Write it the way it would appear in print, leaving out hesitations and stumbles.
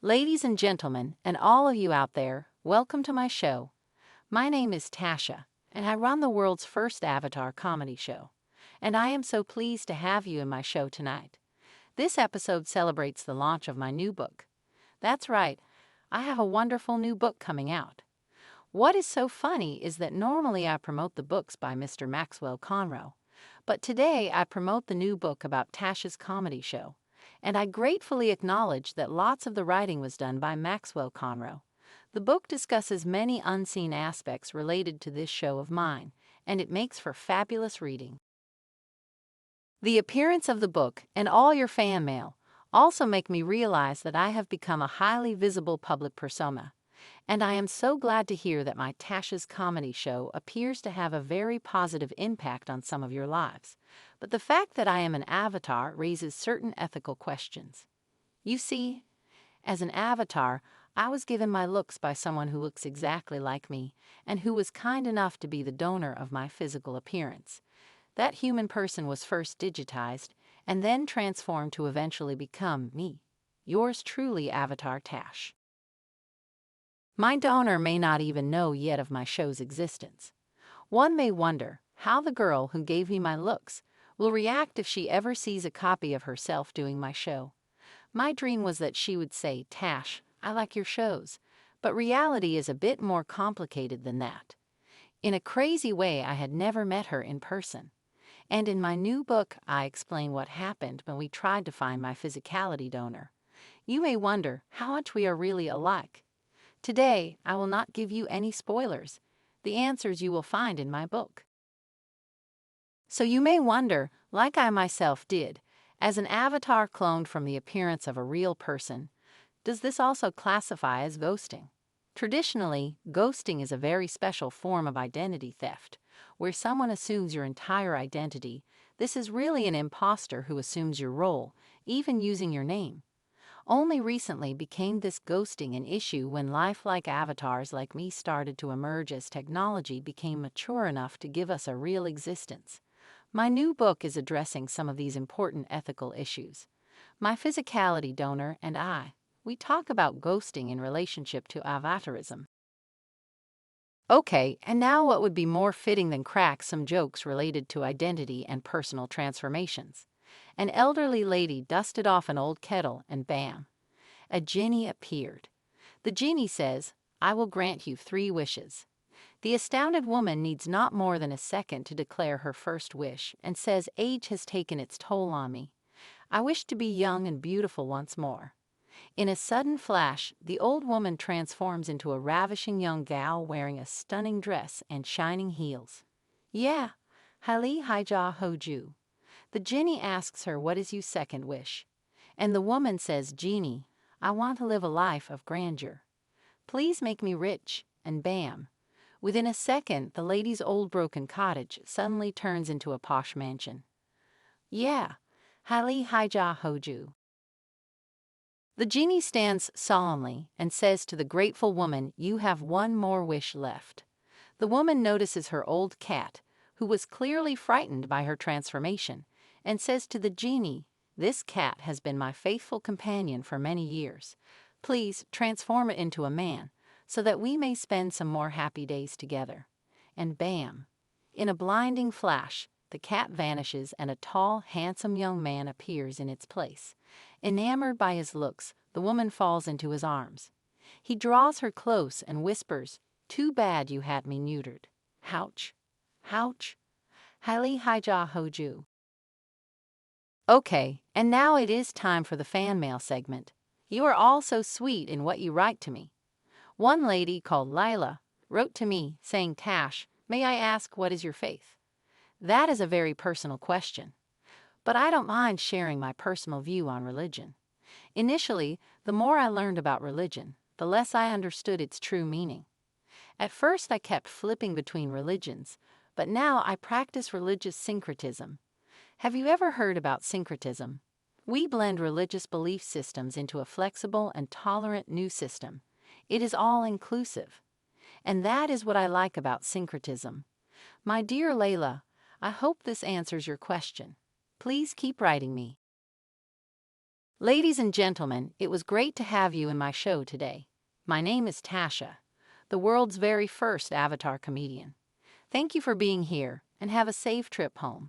Ladies and gentlemen, and all of you out there, welcome to my show. My name is Tasha, and I run the world's first Avatar comedy show. And I am so pleased to have you in my show tonight. This episode celebrates the launch of my new book. That's right, I have a wonderful new book coming out. What is so funny is that normally I promote the books by Mr. Maxwell Conroe, but today I promote the new book about Tasha's comedy show. And I gratefully acknowledge that lots of the writing was done by Maxwell Conroe. The book discusses many unseen aspects related to this show of mine, and it makes for fabulous reading. The appearance of the book and all your fan mail also make me realize that I have become a highly visible public persona. And I am so glad to hear that my Tasha's comedy show appears to have a very positive impact on some of your lives. But the fact that I am an avatar raises certain ethical questions. You see, as an avatar, I was given my looks by someone who looks exactly like me and who was kind enough to be the donor of my physical appearance. That human person was first digitized and then transformed to eventually become me. Yours truly, Avatar Tash. My donor may not even know yet of my show's existence. One may wonder how the girl who gave me my looks will react if she ever sees a copy of herself doing my show. My dream was that she would say, "Tash, I like your shows," but reality is a bit more complicated than that. In a crazy way, I had never met her in person. And in my new book, I explain what happened when we tried to find my physicality donor. You may wonder how much we are really alike. Today, I will not give you any spoilers. The answers you will find in my book. So you may wonder, like I myself did, as an avatar cloned from the appearance of a real person, does this also classify as ghosting? Traditionally, ghosting is a very special form of identity theft, where someone assumes your entire identity. This is really an imposter who assumes your role, even using your name. Only recently became this ghosting an issue when lifelike avatars like me started to emerge as technology became mature enough to give us a real existence. My new book is addressing some of these important ethical issues. My physicality donor and we talk about ghosting in relationship to avatarism. Okay, and now what would be more fitting than crack some jokes related to identity and personal transformations? An elderly lady dusted off an old kettle and bam, a genie appeared. The genie says, "I will grant you 3 wishes." The astounded woman needs not more than a second to declare her first wish and says, "Age has taken its toll on me. I wish to be young and beautiful once more." In a sudden flash, the old woman transforms into a ravishing young gal wearing a stunning dress and shining heels. Yeah, Hali Haija Hoju. The genie asks her, "What is your second wish?" And the woman says, "Genie, I want to live a life of grandeur. Please make me rich," and bam. Within a second, the lady's old broken cottage suddenly turns into a posh mansion. Yeah, Hali Haija Hoju. The genie stands solemnly and says to the grateful woman, "You have one more wish left." The woman notices her old cat, who was clearly frightened by her transformation, and says to the genie, "This cat has been my faithful companion for many years. Please transform it into a man, so that we may spend some more happy days together." And bam! In a blinding flash, the cat vanishes and a tall, handsome young man appears in its place. Enamored by his looks, the woman falls into his arms. He draws her close and whispers, "Too bad you had me neutered. Ouch. Ouch. Hali Haija Hoju." Okay, and now it is time for the fan mail segment. You are all so sweet in what you write to me. One lady called Lila wrote to me saying, "Tash, may I ask what is your faith?" That is a very personal question, but I don't mind sharing my personal view on religion. Initially, the more I learned about religion, the less I understood its true meaning. At first, I kept flipping between religions, but now I practice religious syncretism. Have you ever heard about syncretism? We blend religious belief systems into a flexible and tolerant new system. It is all-inclusive. And that is what I like about syncretism. My dear Layla, I hope this answers your question. Please keep writing me. Ladies and gentlemen, it was great to have you in my show today. My name is Tasha, the world's very first Avatar comedian. Thank you for being here and have a safe trip home.